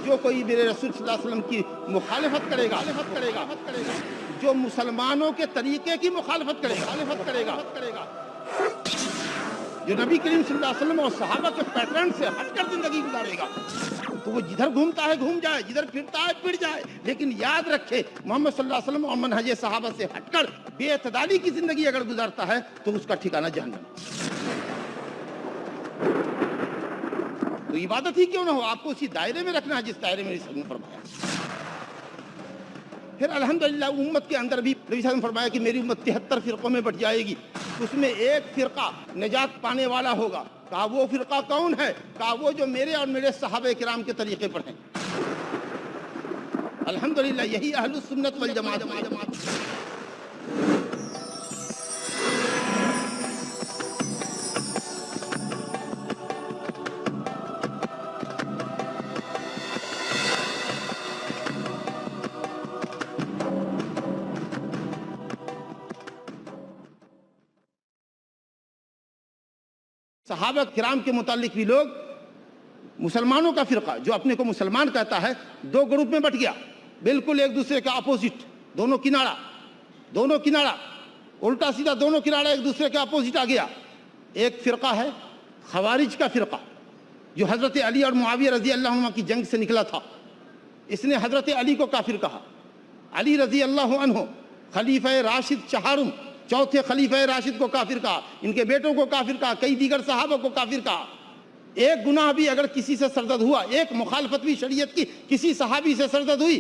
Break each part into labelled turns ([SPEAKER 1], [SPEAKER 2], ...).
[SPEAKER 1] جو کوئی میرے رسول صلی اللہ علیہ وسلم کی مخالفت کرے گا، جو مسلمانوں کے طریقے کی مخالفت کرے گا، جو نبی کریم صلی اللہ علیہ وسلم اور صحابہ کے پیٹرن سے ہٹ کر زندگی گزارے گا، تو وہ جدھر گھومتا ہے گھوم جائے، جدھر پھرتا ہے پھر جائے، لیکن یاد رکھے محمد صلی اللہ علیہ وسلم اور منہج صحابہ سے ہٹ کر بے اعتدالی کی زندگی اگر گزارتا ہے تو اس کا ٹھکانہ جہنم۔ تو عبادت ہی کیوں نہ ہو، آپ کو اسی دائرے میں رکھنا ہے جس دائرے میں رسول نے فرمایا۔ پھر الحمدللہ امت کے اندر بھی نبی صلی اللہ علیہ وسلم نے فرمایا کہ میری امت 73 فرقوں میں بٹ جائے گی، اس میں ایک فرقہ نجات پانے والا ہوگا۔ کہا وہ فرقہ کون ہے؟ کہا وہ جو میرے اور میرے صحابہ کرام کے طریقے پر ہیں۔ الحمدللہ یہی اہل السنت والجماعت۔ صحابہ کرام کے متعلق بھی لوگ مسلمانوں کا فرقہ جو اپنے کو مسلمان کہتا ہے دو گروپ میں بٹ گیا، بالکل ایک دوسرے کا اپوزٹ، دونوں کنارہ الٹا سیدھا، دونوں کنارہ ایک دوسرے کے اپوزٹ آ گیا۔ ایک فرقہ ہے خوارج کا فرقہ جو حضرت علی اور معاویہ رضی اللہ عنہ کی جنگ سے نکلا تھا۔ اس نے حضرت علی کو کافر کہا، علی رضی اللہ عنہ خلیفہ راشد چہارم، چوتھے خلیفہ راشد کو کافر کہا، ان کے بیٹوں کو کافر کہا، کئی دیگر صحابہ کو کافر کہا۔ ایک گناہ بھی اگر کسی سے سرزد ہوا، ایک مخالفت بھی شریعت کی کسی صحابی سے سرزد ہوئی،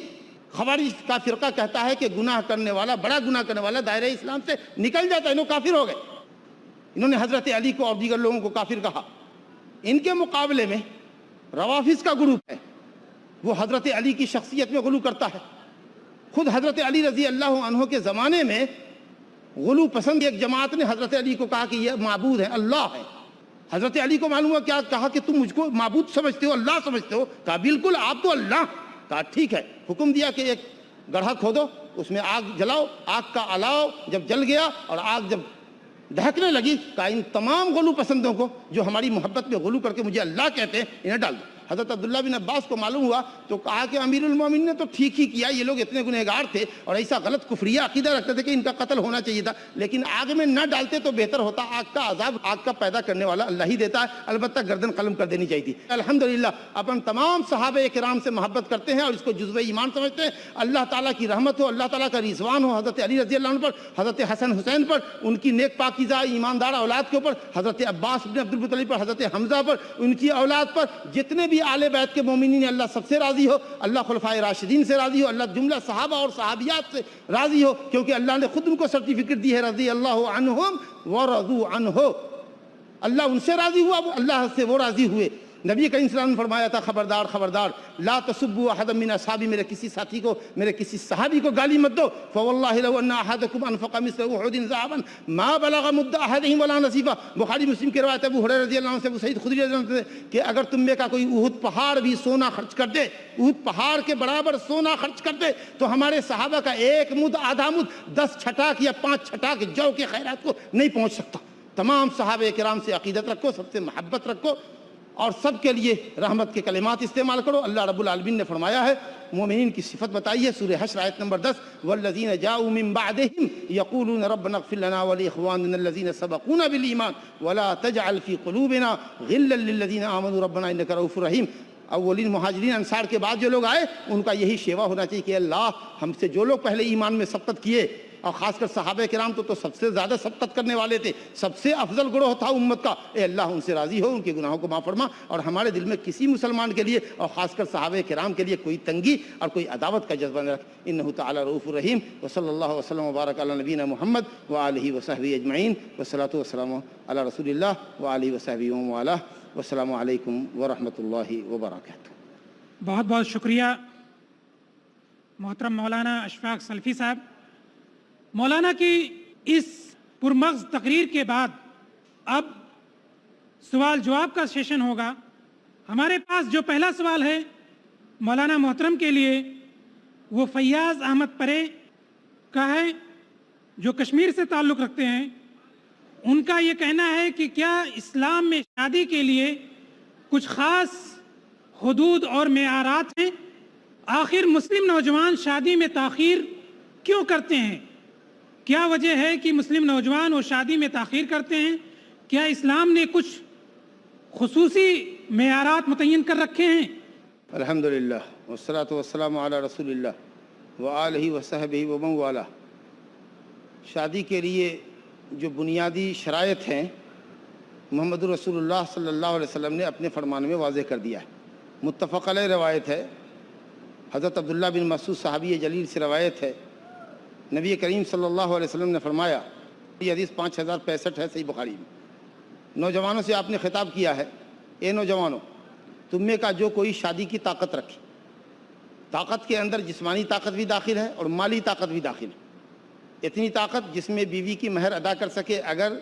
[SPEAKER 1] خوارج کا فرقہ کہتا ہے کہ گناہ کرنے والا، بڑا گناہ کرنے والا دائرہ اسلام سے نکل جاتا ہے، انہوں کافر ہو گئے۔ انہوں نے حضرت علی کو اور دیگر لوگوں کو کافر کہا۔ ان کے مقابلے میں روافض کا گروپ ہے، وہ حضرت علی کی شخصیت میں غلو کرتا ہے۔ خود حضرت علی رضی اللہ عنہ کے زمانے میں غلو پسند ایک جماعت نے حضرت علی کو کہا کہ یہ معبود ہے، اللہ ہے۔ حضرت علی کو معلوم ہوا کیا؟ کہا کہ تم مجھ کو معبود سمجھتے ہو، اللہ سمجھتے ہو؟ کہا بالکل، آپ تو اللہ۔ کہا ٹھیک ہے، حکم دیا کہ ایک گڑھا کھودو، اس میں آگ جلاؤ، آگ کا الاؤ جب جل گیا اور آگ جب دہکنے لگی، کہا ان تمام غلو پسندوں کو جو ہماری محبت میں غلو کر کے مجھے اللہ کہتے ہیں انہیں ڈال دو۔ حضرت عبداللہ بن عباس کو معلوم ہوا تو کہا کہ امیر المومنین نے تو ٹھیک ہی کیا، یہ لوگ اتنے گنہگار تھے اور ایسا غلط کفریہ عقیدہ رکھتے تھے کہ ان کا قتل ہونا چاہیے تھا، لیکن آگ میں نہ ڈالتے تو بہتر ہوتا۔ آگ کا عذاب، آگ کا پیدا کرنے والا اللہ ہی دیتا ہے، البتہ گردن قلم کر دینی چاہیے تھی۔ الحمدللہ اپن تمام صحابہ کرام سے محبت کرتے ہیں اور اس کو جزو ایمان سمجھتے ہیں۔ اللہ تعالیٰ کی رحمت ہو، اللہ تعالیٰ کا رضوان ہو حضرت علی رضی اللہ عنہ پر، حضرت حسن حسین پر، ان کی نیک پاکیزہ ایماندار اولاد کے اوپر، حضرت عباس بن عبد المطلب پر، حضرت حمزہ پر، ان کی اولاد پر، جتنے بھی آل بیت کے مومنین، اللہ سب سے راضی ہو، اللہ خلفائے راشدین سے راضی ہو، اللہ جملہ صحابہ اور صحابیات سے راضی ہو، کیونکہ اللہ نے خود ان کو سرٹیفکیٹ دی ہے رضی اللہ عنہم ورضوا عنہ، اللہ ان سے راضی ہوا، اللہ سے وہ راضی ہوئے۔ نبی کریم صلی اللہ علیہ وسلم نے فرمایا تھا خبردار خبردار، لا تسبوا احدا من اصحابی، میرے کسی ساتھی کو، میرے کسی صحابی کو گالی مت دو، فواللہ لو ان احدکم انفق مثل احد ذهبا ما بلغ مد احدهم ولا نصیفہ۔ بخاری مسلم کی روایت ہے، ابو ہریرہ رضی اللہ عنہ سے، ابو سعید خدری رضی اللہ عنہ سے، کہ اگر تم میں کا کوئی احد پہاڑ بھی سونا خرچ کر دے، احد پہاڑ کے برابر سونا خرچ کر دے، تو ہمارے صحابہ کا ایک مد، آدھا مد، 10 چھٹاک یا 5 چھٹاک جو کے خیرات کو نہیں پہنچ سکتا۔ تمام صحابہ کرام سے عقیدت رکھو، سب سے محبت رکھو اور سب کے لیے رحمت کے کلمات استعمال کرو۔ اللہ رب العالمین نے فرمایا ہے، مومنین کی صفت بتائی ہے، سورہ حشر آیت نمبر 10، والذین جاؤوا من بعدهم یقولون ربنا اغفر لنا ولاخواننا الذین سبقونا بالایمان ولا تجعل فی قلوبنا غلا للذین آمنوا ربنا انک رؤوف رحیم۔ اولین مہاجرین انصار کے بعد جو لوگ آئے ان کا یہی شیوا ہونا چاہیے کہ اللہ ہم سے جو لوگ پہلے ایمان میں سبقت کیے، اور خاص کر صحابہ کرام تو سب سے زیادہ سبقت کرنے والے تھے، سب سے افضل گروہ تھا امت کا، اے اللہ ان سے راضی ہو، ان کے گناہوں کو معاف فرما، اور ہمارے دل میں کسی مسلمان کے لیے اور خاص کر صحابہ کرام کے لیے کوئی تنگی اور کوئی عداوت کا جذبہ نہ رکھ۔ انہ تعالی رؤوف رحیم، وصلی اللہ وسلم وبارک علی نبینا محمد وآلہ وصحبہ اجمعین، والصلاۃ والسلام علی رسول اللہ وآلہ وصحبہ ومن والہ، والسلام علیکم ورحمۃ اللہ وبرکاتہ۔
[SPEAKER 2] بہت بہت شکریہ محترم مولانا اشفاق سلفی صاحب۔ مولانا کی اس پرمغز تقریر کے بعد اب سوال جواب کا سیشن ہوگا۔ ہمارے پاس جو پہلا سوال ہے مولانا محترم کے لیے وہ فیاض احمد پرے کا ہے، جو کشمیر سے تعلق رکھتے ہیں۔ ان کا یہ کہنا ہے کہ کیا اسلام میں شادی کے لیے کچھ خاص حدود اور معیارات ہیں؟ آخر مسلم نوجوان شادی میں تاخیر کیوں کرتے ہیں؟ کیا وجہ ہے کہ مسلم نوجوان وہ شادی میں تاخیر کرتے ہیں؟ کیا اسلام نے کچھ خصوصی معیارات متعین کر رکھے ہیں؟
[SPEAKER 1] الحمدللہ والصلاۃ والسلام علی رسول اللہ وآلہ وصحبہ ومن والہ۔ شادی کے لیے جو بنیادی شرائط ہیں محمد رسول اللہ صلی اللہ علیہ وسلم نے اپنے فرمان میں واضح کر دیا ہے۔ متفق علیہ روایت ہے، حضرت عبداللہ بن مسعود صحابی جلیل سے روایت ہے، نبی کریم صلی اللہ علیہ وسلم نے فرمایا، یہ حدیث 5065 ہے صحیح بخاری میں۔ نوجوانوں سے آپ نے خطاب کیا ہے، اے نوجوانوں، تم میں کا جو کوئی شادی کی طاقت رکھے، طاقت کے اندر جسمانی طاقت بھی داخل ہے اور مالی طاقت بھی داخل ہے۔ اتنی طاقت جس میں بیوی کی مہر ادا کر سکے، اگر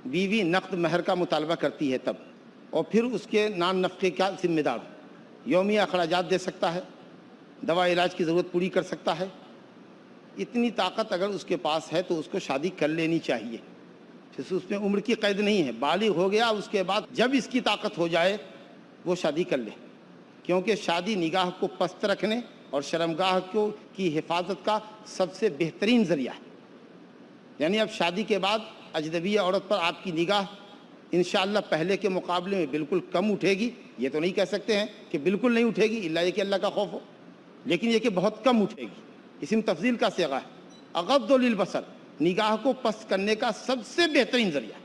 [SPEAKER 1] بیوی نقد مہر کا مطالبہ کرتی ہے تب، اور پھر اس کے نان نفقے کا ذمہ دار، یومیہ اخراجات دے سکتا ہے، دوا علاج کی ضرورت پوری کر سکتا ہے۔ اتنی طاقت اگر اس کے پاس ہے تو اس کو شادی کر لینی چاہیے۔ جیسے اس میں عمر کی قید نہیں ہے، بالغ ہو گیا، اس کے بعد جب اس کی طاقت ہو جائے وہ شادی کر لے، کیونکہ شادی نگاہ کو پست رکھنے اور شرمگاہ کی حفاظت کا سب سے بہترین ذریعہ ہے۔ یعنی اب شادی کے بعد اجنبی عورت پر آپ کی نگاہ انشاءاللہ پہلے کے مقابلے میں بالکل کم اٹھے گی۔ یہ تو نہیں کہہ سکتے ہیں کہ بالکل نہیں اٹھے گی، الا یہ کہ اللہ کا خوف ہو، لیکن یہ کہ بہت کم اٹھے گی۔ اسم تفضیل کا صیغہ ہے۔ اغض للبصر، نگاہ کو پست کرنے کا سب سے بہترین ذریعہ،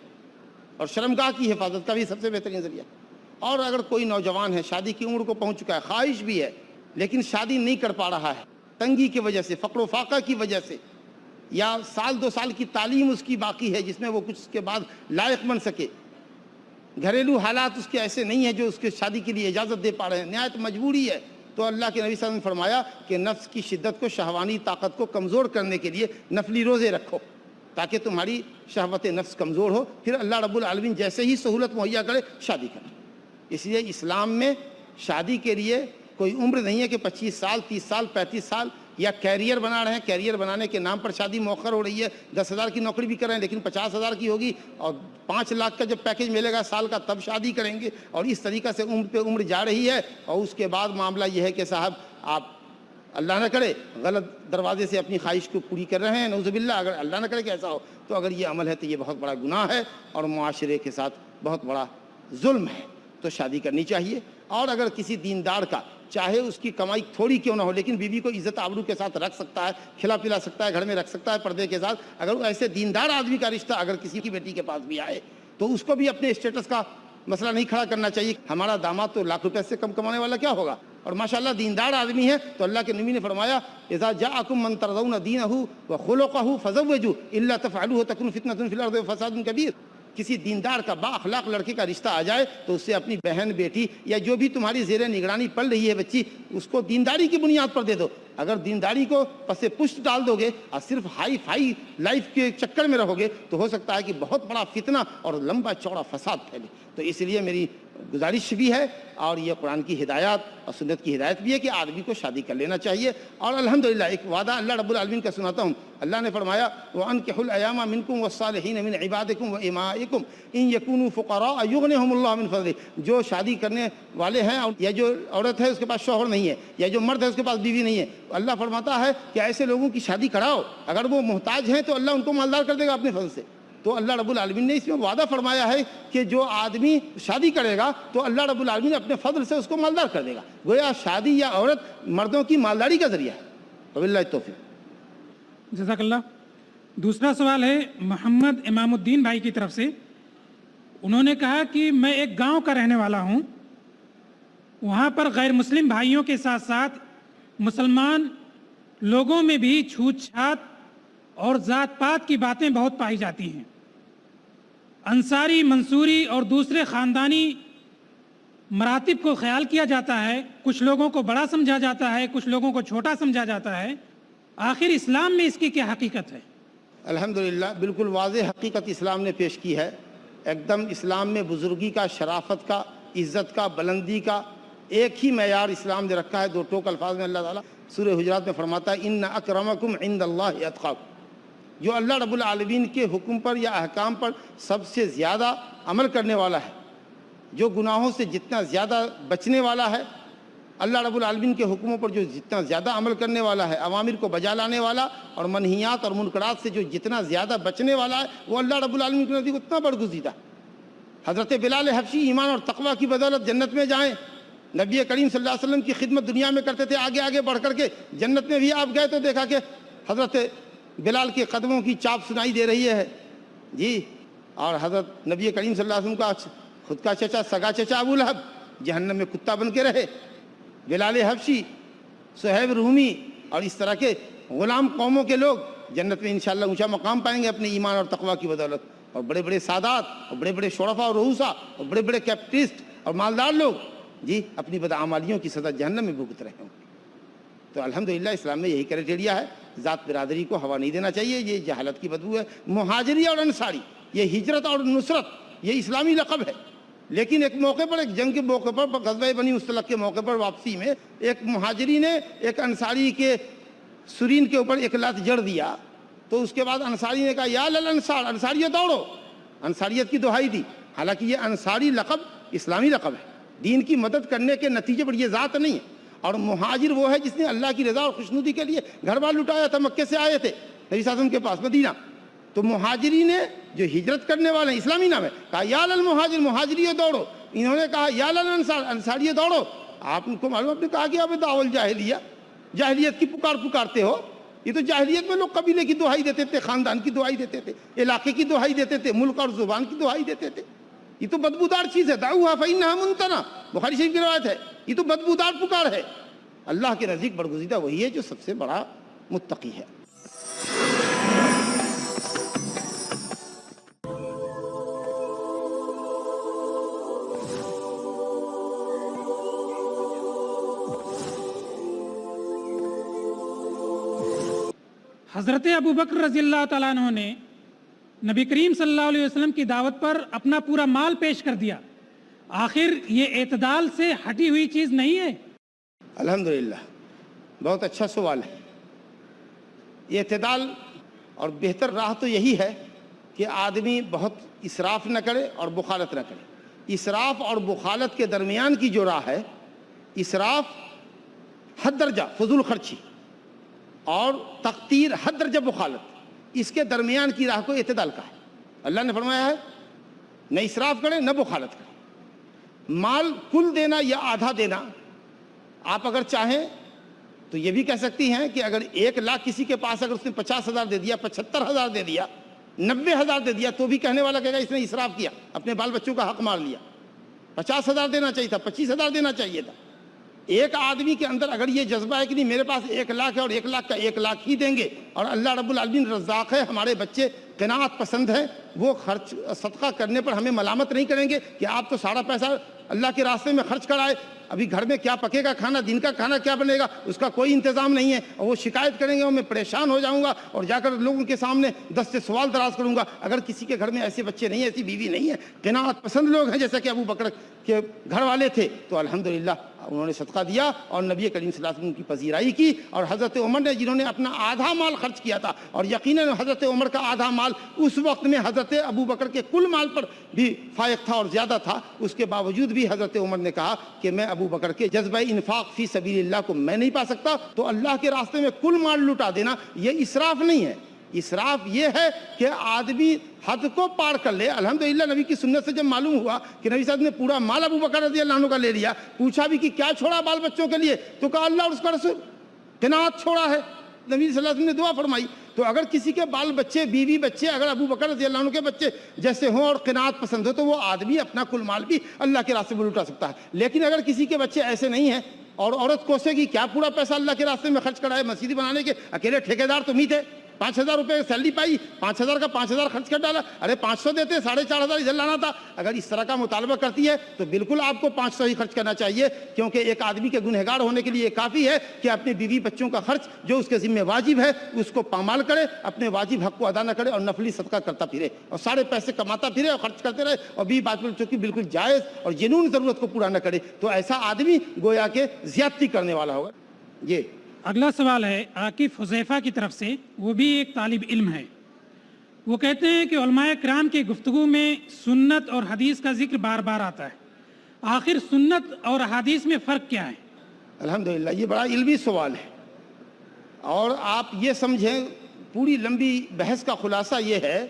[SPEAKER 1] اور شرمگاہ کی حفاظت کا بھی سب سے بہترین ذریعہ۔ اور اگر کوئی نوجوان ہے، شادی کی عمر کو پہنچ چکا ہے، خواہش بھی ہے لیکن شادی نہیں کر پا رہا ہے، تنگی کی وجہ سے، فقر و فاقہ کی وجہ سے، یا سال 2 سال کی تعلیم اس کی باقی ہے جس میں وہ کچھ اس کے بعد لائق بن سکے، گھریلو حالات اس کے ایسے نہیں ہیں جو اس کے شادی کے لیے اجازت دے پا رہے ہیں، نہایت مجبوری ہے، تو اللہ کے نبی صلی اللہ علیہ وسلم نے فرمایا کہ نفس کی شدت کو، شہوانی طاقت کو کمزور کرنے کے لیے نفلی روزے رکھو تاکہ تمہاری شہوت نفس کمزور ہو، پھر اللہ رب العالمین جیسے ہی سہولت مہیا کرے شادی کرو۔ اس لیے اسلام میں شادی کے لیے کوئی عمر نہیں ہے کہ 25 سال، 30 سال، 35 سال، یا کیریئر بنا رہے ہیں، کیریئر بنانے کے نام پر شادی مؤخر ہو رہی ہے، 10,000 کی نوکری بھی کر رہے ہیں لیکن 50,000 کی ہوگی، اور 5 لاکھ کا جب پیکج ملے گا سال کا تب شادی کریں گے، اور اس طریقہ سے عمر پہ عمر جا رہی ہے۔ اور اس کے بعد معاملہ یہ ہے کہ صاحب آپ اللہ نہ کرے غلط دروازے سے اپنی خواہش کو پوری کر رہے ہیں، نعوذ باللہ، اگر اللہ نہ کرے کہ ایسا ہو، تو اگر یہ عمل ہے تو یہ بہت بڑا گناہ ہے اور معاشرے کے ساتھ بہت بڑا ظلم ہے، تو شادی کرنی چاہیے۔ اور اگر کسی دیندار کا، چاہے اس کی کمائی تھوڑی کیوں نہ ہو، لیکن بیوی کو عزت آبرو کے ساتھ رکھ سکتا ہے، کھلا پلا سکتا ہے، گھر میں رکھ سکتا ہے پردے کے ساتھ، اگر ایسے دیندار آدمی کا رشتہ اگر کسی کی بیٹی کے پاس بھی آئے تو اس کو بھی اپنے اسٹیٹس کا مسئلہ نہیں کھڑا کرنا چاہیے۔ ہمارا داماد تو لاکھ روپے سے کم کمانے والا کیا ہوگا، اور ماشاءاللہ دیندار آدمی ہے تو اللہ کے نبی نے فرمایا اذا جاءکم من ترضون دینہ وخلقہ فزوجوہ الا تفعلوہ تکن فتنۃ فی الارض وفساد کبیر۔ کسی دیندار کا با اخلاق لڑکے کا رشتہ آ جائے تو اس سے اپنی بہن، بیٹی یا جو بھی تمہاری زیر نگرانی پڑ رہی ہے بچی، اس کو دینداری کی بنیاد پر دے دو۔ اگر دینداری کو پس پشت ڈال دو گے اور صرف ہائی فائی لائف کے چکر میں رہو گے تو ہو سکتا ہے کہ بہت بڑا فتنہ اور لمبا چوڑا فساد پھیلے۔ تو اس لیے میری گزارش بھی ہے، اور یہ قرآن کی ہدایات اور سنت کی ہدایت بھی ہے کہ آدمی کو شادی کر لینا چاہیے۔ اور الحمدللہ ایک وعدہ اللہ رب العالمین کا سناتا ہوں، اللہ نے فرمایا وَأَنكِحُوا الْأَيَامَ مِنكُمْ وَالصَّالِحِينَ مِنْ عِبَادِكُمْ وَإِمَائِكُمْ إِنْ يَكُونُوا فُقَرَاءَ يُغْنِهُمُ اللَّهُ مِنْ فَضْلِهِ۔ جو شادی کرنے والے ہیں یا جو عورت ہے اس کے پاس شوہر نہیں ہے، یا جو مرد ہے اس کے پاس بیوی نہیں ہے، اللہ فرماتا ہے کہ ایسے لوگوں کی شادی کراؤ، اگر وہ محتاج ہیں تو اللہ ان کو مالدار کر دے گا اپنے فضل سے۔ تو اللہ رب العالمین نے اس میں وعدہ فرمایا ہے کہ جو آدمی شادی کرے گا تو اللہ رب العالمین اپنے فضل سے اس کو مالدار کر دے گا۔ گویا شادی یا عورت مردوں کی مالداری کا ذریعہ ہے۔ وباللہ التوفیق۔
[SPEAKER 2] جزاک اللہ۔ دوسرا سوال ہے محمد امام الدین بھائی کی طرف سے، انہوں نے کہا کہ میں ایک گاؤں کا رہنے والا ہوں، وہاں پر غیر مسلم بھائیوں کے ساتھ ساتھ مسلمان لوگوں میں بھی چھوت چھات اور ذات پات کی باتیں بہت پائی جاتی ہیں۔ انصاری، منصوری اور دوسرے خاندانی مراتب کو خیال کیا جاتا ہے، کچھ لوگوں کو بڑا سمجھا جاتا ہے، کچھ لوگوں کو چھوٹا سمجھا جاتا ہے۔ آخر اسلام میں اس کی کیا حقیقت ہے؟
[SPEAKER 1] الحمدللہ بالکل واضح حقیقت اسلام نے پیش کی ہے۔ ایک دم اسلام میں بزرگی کا، شرافت کا، عزت کا، بلندی کا ایک ہی معیار اسلام نے رکھا ہے۔ 2 ٹوک الفاظ میں اللہ تعالیٰ سورہ حجرات میں فرماتا ہے ان اکرمکم عند اللہ اتقاکم۔ جو اللہ رب العالمین کے حکم پر یا احکام پر سب سے زیادہ عمل کرنے والا ہے، جو گناہوں سے جتنا زیادہ بچنے والا ہے، اللہ رب العالمین کے حکموں پر جو جتنا زیادہ عمل کرنے والا ہے، اوامر کو بجا لانے والا، اور منہیات اور منکرات سے جو جتنا زیادہ بچنے والا ہے، وہ اللہ رب العالمین کے نزدیک اتنا برگزیدہ ہے۔ حضرت بلال حبشی ایمان اور تقوی کی بدولت جنت میں جائیں، نبی کریم صلی اللہ علیہ وسلم کی خدمت دنیا میں کرتے تھے، آگے آگے بڑھ کر کے جنت میں بھی آپ گئے تو دیکھا کہ حضرت بلال کے قدموں کی چاپ سنائی دے رہی ہے جی۔ اور حضرت نبی کریم صلی اللہ علیہ وسلم کا خود کا چچا، سگا چچا ابو لہب جہنم میں کتا بن کے رہے۔ بلال حبشی، صہیب رومی اور اس طرح کے غلام قوموں کے لوگ جنت میں انشاءاللہ اونچا مقام پائیں گے اپنے ایمان اور تقوی کی بدولت۔ اور بڑے بڑے سادات اور بڑے بڑے شرفا اور رؤسا اور بڑے بڑے کیپٹلسٹ اور مالدار لوگ جی اپنی بدعمالیوں کی سزا جہنم میں بھگت رہے ہوں گے۔ تو الحمدللہ اسلام میں یہی کرائٹیریا ہے، ذات برادری کو ہوا نہیں دینا چاہیے، یہ جہالت کی بدبو ہے۔ مہاجری اور انصاری، یہ ہجرت اور نصرت، یہ اسلامی لقب ہے، لیکن ایک موقع پر، ایک جنگ کے موقع پر، غزوہ بنی مصطلق کے موقع پر واپسی میں ایک مہاجری نے ایک انصاری کے سرین کے اوپر ایک لات جڑ دیا، تو اس کے بعد انصاری نے کہا یا للانصار، انصاریت دوڑو، انصاریت کی دہائی دی۔ حالانکہ یہ انصاری لقب اسلامی لقب ہے، دین کی مدد کرنے کے نتیجے پر یہ ذات نہیں ہے۔ اور مہاجر وہ ہے جس نے اللہ کی رضا اور خوشنودی کے لیے گھر بار لٹایا تھا، مکے سے آئے تھے نبی صلی اللہ علیہ وسلم کے پاس مدینہ۔ تو مہاجری نے جو ہجرت کرنے والے ہیں، اسلامی نام ہے، کہا یا للمہاجر، مہاجری دوڑو۔ انہوں نے کہا یا للانصار، انصاری دوڑو۔ آپ ان کو معلوم، آپ نے کہا کہ آپ دعوت جاہلیہ، جاہلیت کی پکارتے ہو۔ یہ تو جاہلیت میں لوگ قبیلے کی دہائی دیتے تھے، خاندان کی دہائی دیتے تھے، علاقے کی دہائی دیتے تھے، ملک اور زبان کی دہائی دیتے تھے۔ یہ تو بدبودار چیز ہے، دعوها فإنها منتنہ، بخاری شریف کی روایت ہے۔ یہ تو بدبودار پکار ہے۔ اللہ کے نزدیک برگزیدہ وہی ہے جو سب سے بڑا متقی ہے۔
[SPEAKER 2] حضرت ابو بکر رضی اللہ تعالیٰ عنہ نے نبی کریم صلی اللہ علیہ وسلم کی دعوت پر اپنا پورا مال پیش کر دیا، آخر یہ اعتدال سے ہٹی ہوئی چیز نہیں ہے؟
[SPEAKER 1] الحمدللہ، بہت اچھا سوال ہے۔ یہ اعتدال اور بہتر راہ تو یہی ہے کہ آدمی بہت اسراف نہ کرے اور بخالت نہ کرے۔ اسراف اور بخالت کے درمیان کی جو راہ ہے، اسراف حد درجہ فضول خرچی اور تقتیر حد درجہ بخالت، اس کے درمیان کی راہ کو اعتدال کہا ہے۔ اللہ نے فرمایا ہے نہ اسراف کرے نہ بخالت کرے۔ مال کل دینا یا آدھا دینا، آپ اگر چاہیں تو یہ بھی کہہ سکتی ہیں کہ اگر 1 لاکھ کسی کے پاس، اگر اس نے 50,000 دے دیا، 75,000 دے دیا، 90,000 دے دیا، تو بھی کہنے والا کہے گا اس نے اسراف کیا، اپنے بال بچوں کا حق مار لیا۔ 50,000 دینا چاہیے تھا، 25,000 دینا چاہیے تھا۔ ایک آدمی کے اندر اگر یہ جذبہ ہے کہ نہیں میرے پاس 1 لاکھ ہے اور 1 لاکھ کا 1 لاکھ ہی دیں گے، اور اللہ رب العالمین رزاق ہے، ہمارے بچے قناعت پسند ہیں، وہ خرچ صدقہ کرنے پر ہمیں ملامت نہیں کریں گے کہ آپ تو سارا پیسہ اللہ کے راستے میں خرچ کرائے، ابھی گھر میں کیا پکے گا کھانا، دن کا کھانا کیا بنے گا، اس کا کوئی انتظام نہیں ہے، اور وہ شکایت کریں گے اور میں پریشان ہو جاؤں گا اور جا کر لوگوں کے سامنے دست سوال دراز کروں گا۔ اگر کسی کے گھر میں ایسے بچے نہیں ہیں، ایسی بیوی نہیں ہے، قناعت پسند لوگ ہیں جیسا کہ ابو بکر کے گھر والے تھے، تو الحمدللہ انہوں نے صدقہ دیا اور نبی کریم صلی اللہ علیہ وسلم کی پذیرائی کی۔ اور حضرت عمر نے، جنہوں نے اپنا آدھا مال خرچ کیا تھا، اور یقیناً حضرت عمر کا آدھا مال اس وقت میں حضرت ابو بکر کے کل مال پر بھی فائق تھا اور زیادہ تھا، اس کے باوجود بھی حضرت عمر نے کہا کہ میں ابو بکر کے جذبہ انفاق فی سبیل اللہ کو میں نہیں پا سکتا، تو اللہ کے راستے میں کل مال لٹا دینا یہ اسراف نہیں ہے۔ اسراف یہ ہے کہ آدمی حد کو پار کر لے۔ الحمدللہ نبی کی سنت سے جب معلوم ہوا کہ نبی صلی اللہ علیہ وسلم نے پورا مال ابو بکر رضی اللہ عنہ کا لے لیا، پوچھا بھی کہ کیا چھوڑا بال بچوں کے لیے، تو کہا اللہ اور اس کا رسول، قناعت چھوڑا ہے۔ نبی صلی اللہ علیہ وسلم نے دعا فرمائی۔ تو اگر کسی کے بال بچے، بیوی بچے اگر ابو بکر رضی اللہ عنہ کے بچے جیسے ہوں اور قناعت پسند ہو، تو وہ آدمی اپنا کل مال بھی اللہ کے راستے میں لٹا سکتا ہے۔ لیکن اگر کسی کے بچے ایسے نہیں ہیں اور عورت کوسے گی کیا پورا پیسہ اللہ کے راستے میں خرچ کرائے، مسجد بنانے کے اکیلے ٹھیکیدار تم ہی تھے، 5,000 روپے سیلری پائی، 5,000 کا 5,000 خرچ کر ڈالا، ارے 500 دیتے، 4,500 ادھر لانا تھا۔ اگر اس طرح کا مطالبہ کرتی ہے تو بالکل آپ کو 500 ہی خرچ کرنا چاہیے، کیونکہ ایک آدمی کے گنہگار ہونے کے لیے کافی ہے کہ اپنے بیوی بچوں کا خرچ جو اس کے ذمہ واجب ہے اس کو پامال کرے، اپنے واجب حق کو ادا نہ کرے اور نفلی صدقہ کرتا پھرے اور سارے پیسے کماتا پھرے اور خرچ کرتے رہے، اور بیوی بچوں کی بالکل جائز اور جنون ضرورت کو پورا نہ کرے، تو ایسا آدمی گویا کہ زیادتی کرنے والا ہوگا۔ یہ
[SPEAKER 2] اگلا سوال ہے عاقف حذیفہ کی طرف سے، وہ بھی ایک طالب علم ہے۔ وہ کہتے ہیں کہ علماء کرام کی گفتگو میں سنت اور حدیث کا ذکر بار بار آتا ہے، آخر سنت اور حدیث میں فرق کیا ہے؟
[SPEAKER 1] الحمدللہ یہ بڑا علمی سوال ہے، اور آپ یہ سمجھیں پوری لمبی بحث کا خلاصہ یہ ہے،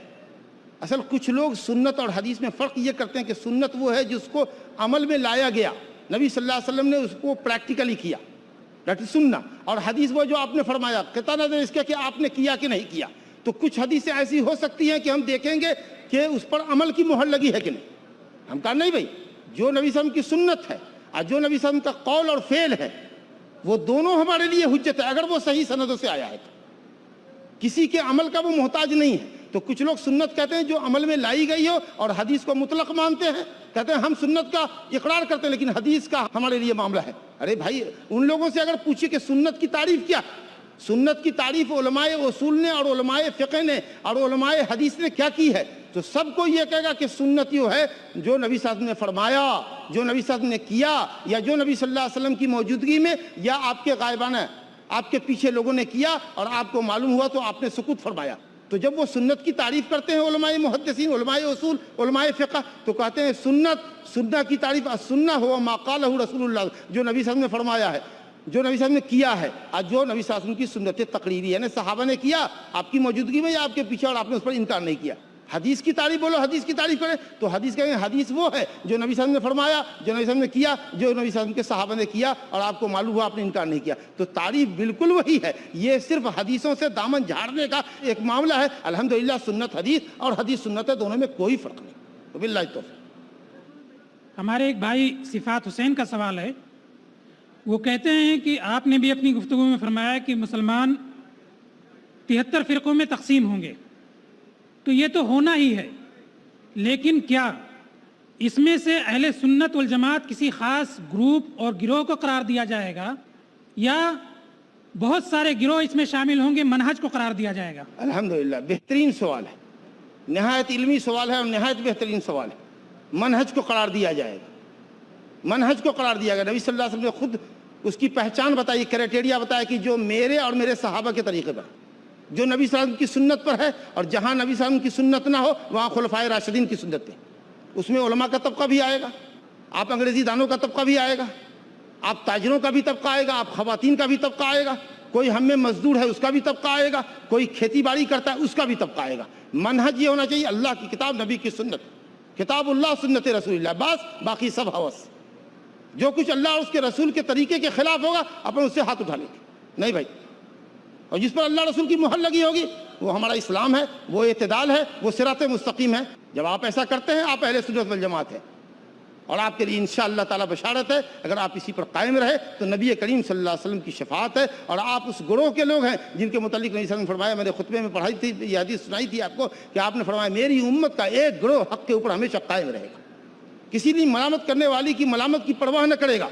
[SPEAKER 1] اصل کچھ لوگ سنت اور حدیث میں فرق یہ کرتے ہیں کہ سنت وہ ہے جس کو عمل میں لایا گیا، نبی صلی اللہ علیہ وسلم نے اس کو پریکٹیکلی کیا، دیٹ از سننا، اور حدیث وہ جو آپ نے فرمایا قطع نظر اس کے کہ آپ نے کیا کہ نہیں کیا۔ تو کچھ حدیثیں ایسی ہو سکتی ہیں کہ ہم دیکھیں گے کہ اس پر عمل کی مہر لگی ہے کہ نہیں، ہم کہا نہیں بھائی جو نبی صلی اللہ علیہ وسلم کی سنت ہے اور جو نبی صلی اللہ علیہ وسلم کا قول اور فعل ہے وہ دونوں ہمارے لیے حجت ہے، اگر وہ صحیح سندوں سے آیا ہے تو کسی کے عمل کا وہ محتاج نہیں ہے۔ تو کچھ لوگ سنت کہتے ہیں جو عمل میں لائی گئی ہو، اور حدیث کو مطلق مانتے ہیں، کہتے ہیں ہم سنت کا اقرار کرتے ہیں لیکن حدیث کا ہمارے لیے معاملہ ہے۔ ارے بھائی ان لوگوں سے اگر پوچھیں کہ سنت کی تعریف کیا ہے، سنت کی تعریف علماء اصول نے اور علماء فقہ نے اور علماء حدیث نے کیا کی ہے، تو سب کو یہ کہے گا کہ سنت یہ ہے جو نبی صلی اللہ علیہ وسلم نے فرمایا، جو نبی صلی اللہ علیہ وسلم نے کیا، یا جو نبی صلی اللہ علیہ وسلم کی موجودگی میں یا آپ کے غائبانہ آپ کے پیچھے لوگوں نے کیا اور آپ کو معلوم ہوا تو آپ نے سکوت فرمایا۔ تو جب وہ سنت کی تعریف کرتے ہیں علماء محدثین، علماء اصول، علماء فقہ، تو کہتے ہیں سنت کی تعریف السنہ ہوا ما قالہ رسول اللہ، جو نبی صلی اللہ علیہ وسلم نے فرمایا ہے، جو نبی صلی اللہ علیہ وسلم نے کیا ہے، اور جو نبی صلی اللہ علیہ وسلم کی سنت تقریری ہے، یعنی صحابہ نے کیا آپ کی موجودگی میں یا آپ کے پیچھے اور آپ نے اس پر انکار نہیں کیا۔ حدیث کی تعریف بولو، حدیث کی تعریف کریں تو حدیث کہیں گے حدیث وہ ہے جو نبی صلی اللہ علیہ وسلم نے فرمایا، جو نبی صلی اللہ علیہ وسلم نے کیا، جو نبی صلی اللہ علیہ وسلم کے صحابہ نے کیا اور آپ کو معلوم ہوا آپ نے انکار نہیں کیا۔ تو تعریف بالکل وہی ہے، یہ صرف حدیثوں سے دامن جھاڑنے کا ایک معاملہ ہے۔ الحمدللہ سنت حدیث اور حدیث سنت ہے، دونوں میں کوئی فرق نہیں۔ باللہ التوفیق۔
[SPEAKER 2] ہمارے ایک بھائی صفات حسین کا سوال ہے، وہ کہتے ہیں کہ آپ نے بھی اپنی گفتگو میں فرمایا کہ مسلمان 73 فرقوں میں تقسیم ہوں گے، تو یہ تو ہونا ہی ہے، لیکن کیا اس میں سے اہل سنت والجماعت کسی خاص گروپ اور گروہ کو قرار دیا جائے گا یا بہت سارے گروہ اس میں شامل ہوں گے، منہج کو قرار دیا جائے گا؟
[SPEAKER 1] الحمدللہ بہترین سوال ہے، نہایت علمی سوال ہے اور نہایت بہترین سوال ہے۔ منہج کو قرار دیا جائے گا، منہج کو قرار دیا گیا۔ نبی صلی اللہ علیہ وسلم نے خود اس کی پہچان بتائی، کرائٹیریا بتایا کہ جو میرے اور میرے صحابہ کے طریقے پر، جو نبی صلی اللہ علیہ وسلم کی سنت پر ہے، اور جہاں نبی صلی اللہ علیہ وسلم کی سنت نہ ہو وہاں خلفائے راشدین کی سنت ہے۔ اس میں علماء کا طبقہ بھی آئے گا، آپ انگریزی دانوں کا طبقہ بھی آئے گا، آپ تاجروں کا بھی طبقہ آئے گا، آپ خواتین کا بھی طبقہ آئے گا، کوئی ہم میں مزدور ہے اس کا بھی طبقہ آئے گا، کوئی کھیتی باڑی کرتا ہے اس کا بھی طبقہ آئے گا۔ منہج یہ ہونا چاہیے اللہ کی کتاب، نبی کی سنت، کتاب اللہ سنت رسول اللہ، بس باقی سب ہوس۔ جو کچھ اللہ اور اس کے رسول کے طریقے کے خلاف ہوگا اپن اس سے ہاتھ اٹھا لیں گے، نہیں بھائی۔ اور جس پر اللہ رسول کی مہر لگی ہوگی وہ ہمارا اسلام ہے، وہ اعتدال ہے، وہ صراط مستقیم ہے۔ جب آپ ایسا کرتے ہیں آپ اہل سنت والجماعت ہیں، اور آپ کے لیے انشاءاللہ تعالی بشارت ہے، اگر آپ اسی پر قائم رہے تو نبی کریم صلی اللہ علیہ وسلم کی شفاعت ہے، اور آپ اس گروہ کے لوگ ہیں جن کے متعلق نبی صلی اللہ علیہ وسلم نے فرمایا، میں نے خطبے میں پڑھائی تھی، یہ حدیث سنائی تھی آپ کو کہ آپ نے فرمایا میری امت کا ایک گروہ حق کے اوپر ہمیشہ قائم رہے گا، کسی بھی ملامت کرنے والی کی ملامت کی پرواہ نہ کرے گا۔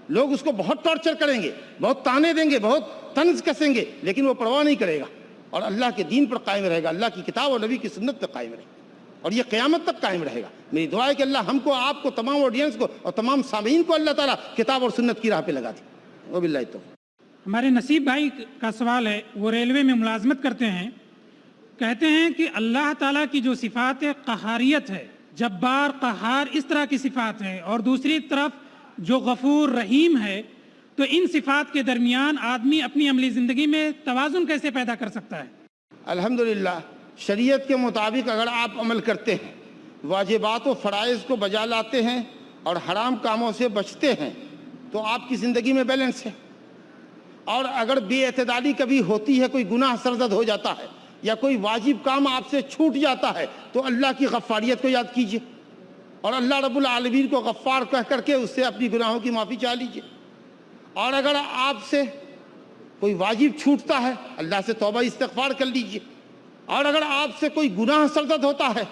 [SPEAKER 1] لوگ اس کو بہت ٹارچر کریں گے، بہت تانے دیں گے، بہت طنز کسیں گے، لیکن وہ پرواہ نہیں کرے گا اور اللہ کے دین پر قائم رہے گا، اللہ کی کتاب اور نبی کی سنت پر قائم رہے گا، اور یہ قیامت تک قائم رہے گا۔ میری دعا ہے کہ اللہ ہم کو، آپ کو، تمام آڈینس کو اور تمام سامعین کو اللہ تعالیٰ کتاب اور سنت کی راہ پہ لگا دے۔ وباللہ التوفیق۔
[SPEAKER 2] ہمارے نصیب بھائی کا سوال ہے، وہ ریلوے میں ملازمت کرتے ہیں، کہتے ہیں کہ اللہ تعالیٰ کی جو صفات قہاریت ہے، جبار، قہار، اس طرح کی صفات ہے، اور دوسری طرف جو غفور، رحیم ہے، تو ان صفات کے درمیان آدمی اپنی عملی زندگی میں توازن کیسے پیدا کر سکتا ہے؟
[SPEAKER 1] الحمدللہ شریعت کے مطابق اگر آپ عمل کرتے ہیں، واجبات و فرائض کو بجا لاتے ہیں اور حرام کاموں سے بچتے ہیں تو آپ کی زندگی میں بیلنس ہے۔ اور اگر بے اعتدالی کبھی ہوتی ہے، کوئی گناہ سرزد ہو جاتا ہے یا کوئی واجب کام آپ سے چھوٹ جاتا ہے تو اللہ کی غفاریت کو یاد کیجئے اور اللہ رب العالمین کو غفار کہہ کر کے اس سے اپنی گناہوں کی معافی چاہ لیجئے۔ اور اگر آپ سے کوئی واجب چھوٹتا ہے اللہ سے توبہ استغفار کر لیجئے، اور اگر آپ سے کوئی گناہ سرزد ہوتا ہے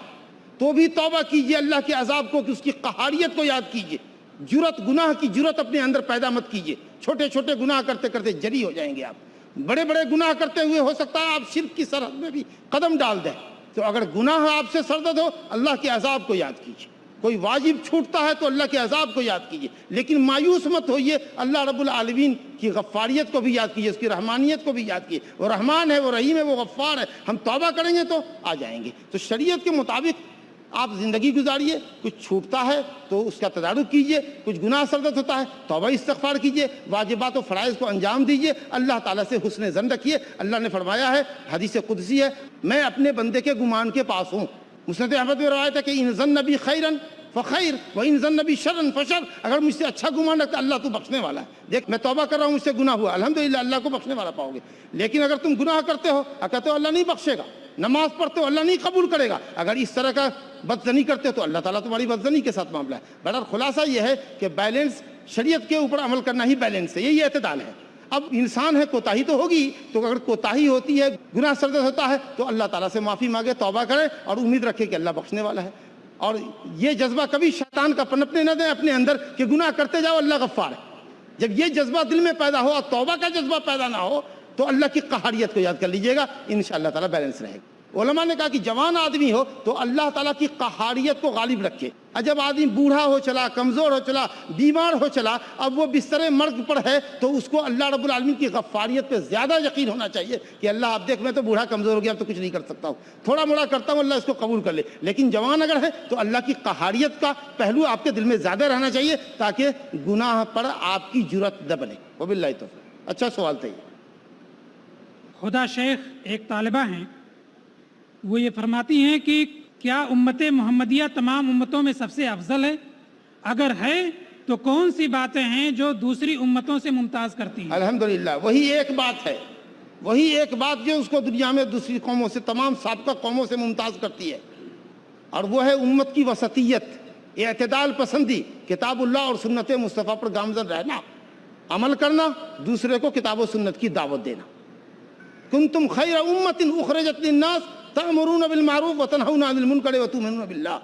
[SPEAKER 1] تو بھی توبہ کیجئے اللہ کے عذاب کو، کہ اس کی قہاریت کو یاد کیجئے۔ جرت، گناہ کی جرت اپنے اندر پیدا مت کیجئے۔ چھوٹے چھوٹے گناہ کرتے کرتے جری ہو جائیں گے آپ، بڑے بڑے گناہ کرتے ہوئے ہو سکتا ہے آپ شرک کی سرحد میں بھی قدم ڈال دیں۔ تو اگر گناہ آپ سے سرزد ہو اللہ کے عذاب کو یاد کیجئے، کوئی واجب چھوٹتا ہے تو اللہ کے عذاب کو یاد کیجئے، لیکن مایوس مت ہوئیے، اللہ رب العالمین کی غفاریت کو بھی یاد کیجئے، اس کی رحمانیت کو بھی یاد کیجئے۔ وہ رحمان ہے، وہ رحیم ہے، وہ غفار ہے، ہم توبہ کریں گے تو آ جائیں گے۔ تو شریعت کے مطابق آپ زندگی گزاریے, کچھ چھوٹتا ہے تو اس کا تدارک کیجئے, کچھ گناہ سرزد ہوتا ہے توبہ استغفار کیجئے, واجبات و فرائض کو انجام دیجئے, اللہ تعالیٰ سے حسن ظن رکھیے. اللہ نے فرمایا ہے, حدیث قدسی ہے, میں اپنے بندے کے گمان کے پاس ہوں. مسند احمد میں روایت ہے کہ ان ظن بی خیرن فخیر و ان ظن بی شرن فشر, اگر مجھ سے اچھا گمان رکھتا اللہ تو بخشنے والا ہے. دیکھ میں توبہ کر رہا ہوں, مجھ سے گناہ ہوا, الحمدللہ اللہ کو بخشنے والا پاؤ گے. لیکن اگر تم گناہ کرتے ہو کہتے ہو اللہ نہیں بخشے گا, نماز پڑھتے ہو اللہ نہیں قبول کرے گا, اگر اس طرح کا بدزنی کرتے ہو تو اللہ تعالیٰ تمہاری بدزنی کے ساتھ معاملہ ہے. بہرحال خلاصہ یہ ہے کہ بیلنس, شریعت کے اوپر عمل کرنا ہی بیلنس ہے, یہی اعتدال ہے. اب انسان ہے, کوتاہی تو ہوگی, تو اگر کوتاہی ہوتی ہے, گناہ سرزد ہوتا ہے تو اللہ تعالیٰ سے معافی مانگے, توبہ کرے اور امید رکھے کہ اللہ بخشنے والا ہے. اور یہ جذبہ کبھی شیطان کا پنپنے نہ دیں اپنے اندر کہ گناہ کرتے جاؤ اللہ غفار ہے. جب یہ جذبہ دل میں پیدا ہو اور توبہ کا جذبہ پیدا نہ ہو تو اللہ کی قہاریت کو یاد کر لیجئے گا, انشاءاللہ تعالیٰ بیلنس رہے گا. علماء نے کہا کہ جوان آدمی ہو تو اللہ تعالیٰ کی قہاریت کو غالب رکھے. جب آدمی بوڑھا ہو چلا, کمزور ہو چلا, بیمار ہو چلا, اب وہ بستر مرگ پر ہے تو اس کو اللہ رب العالمین کی غفاریت پہ زیادہ یقین ہونا چاہیے کہ اللہ اب دیکھ میں تو بوڑھا کمزور ہو گیا, اب تو کچھ نہیں کر سکتا ہوں, تھوڑا موڑا کرتا ہوں, اللہ اس کو قبول کر لے. لیکن جوان اگر ہے تو اللہ کی قہاریت کا پہلو آپ کے دل میں زیادہ رہنا چاہیے تاکہ گناہ پر آپ کی جرأت نہ بنے. وباللہ توفیق. اچھا سوال تھا یہ.
[SPEAKER 2] خدا شیخ ایک طالبہ ہیں, وہ یہ فرماتی ہیں کہ کیا امت محمدیہ تمام امتوں میں سب سے افضل ہے؟ اگر ہے تو کون سی باتیں ہیں جو دوسری امتوں سے ممتاز کرتی ہیں؟
[SPEAKER 1] الحمدللہ وہی ایک بات ہے, وہی ایک بات جو اس کو دنیا میں دوسری قوموں سے, تمام سابقہ قوموں سے ممتاز کرتی ہے, اور وہ ہے امت کی وسطیت, اعتدال پسندی, کتاب اللہ اور سنت مصطفیٰ پر گامزن رہنا, عمل کرنا, دوسرے کو کتاب و سنت کی دعوت دینا. کنتم خیر امت اخرجت للناس تأمرون بالمعروف وتنہون عن المنکر وتؤمنون باللہ.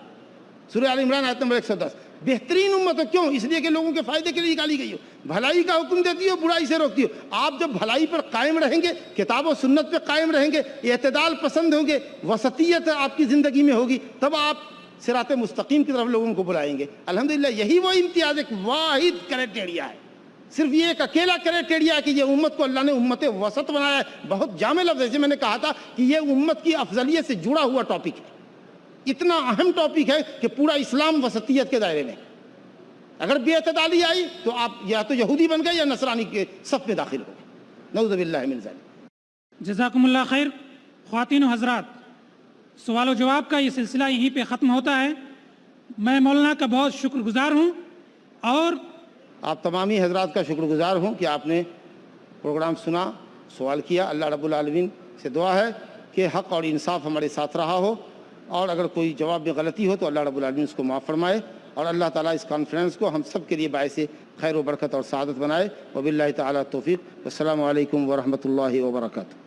[SPEAKER 1] سورہ آل عمران آیت نمبر 110. بہترین امت. کیوں؟ اس لیے کہ لوگوں کے فائدے کے لیے نکالی گئی ہو, بھلائی کا حکم دیتی ہو, برائی سے روکتی ہو. آپ جب بھلائی پر قائم رہیں گے, کتاب و سنت پہ قائم رہیں گے, اعتدال پسند ہوں گے, وسطیت آپ کی زندگی میں ہوگی, تب آپ صراط مستقیم کی طرف لوگوں کو بلائیں گے. الحمدللہ یہی وہ امتیاز, ایک واحد کرائٹیریا ہے, صرف یہ ایک اکیلا کرائٹیریا ہے کہ یہ امت کو اللہ نے امت وسط بنایا ہے. بہت جامع لفظ ہے, جیسے میں نے کہا تھا کہ یہ امت کی افضلیت سے جڑا ہوا ٹاپک ہے, اتنا اہم ٹاپک ہے کہ پورا اسلام وسطیت کے دائرے میں. اگر بے اعتدالی آئی تو آپ یا تو یہودی بن گئے یا نصرانی کے صف میں داخل ہو گئے. نعوذ باللہ من ذلک.
[SPEAKER 2] جزاکم اللہ خیر. خواتین و حضرات, سوال و جواب کا یہ سلسلہ یہیں پہ ختم ہوتا ہے. میں مولانا کا بہت شکر گزار ہوں, اور
[SPEAKER 1] آپ تمامی حضرات کا شکر گزار ہوں کہ آپ نے پروگرام سنا, سوال کیا. اللہ رب العالمین سے دعا ہے کہ حق اور انصاف ہمارے ساتھ رہا ہو, اور اگر کوئی جواب میں غلطی ہو تو اللہ رب العالمین اس کو معاف فرمائے, اور اللہ تعالیٰ اس کانفرنس کو ہم سب کے لیے باعث خیر و برکت اور سعادت بنائے. وباللہ تعالیٰ توفیق. السلام علیکم ورحمۃ اللہ وبرکاتہ.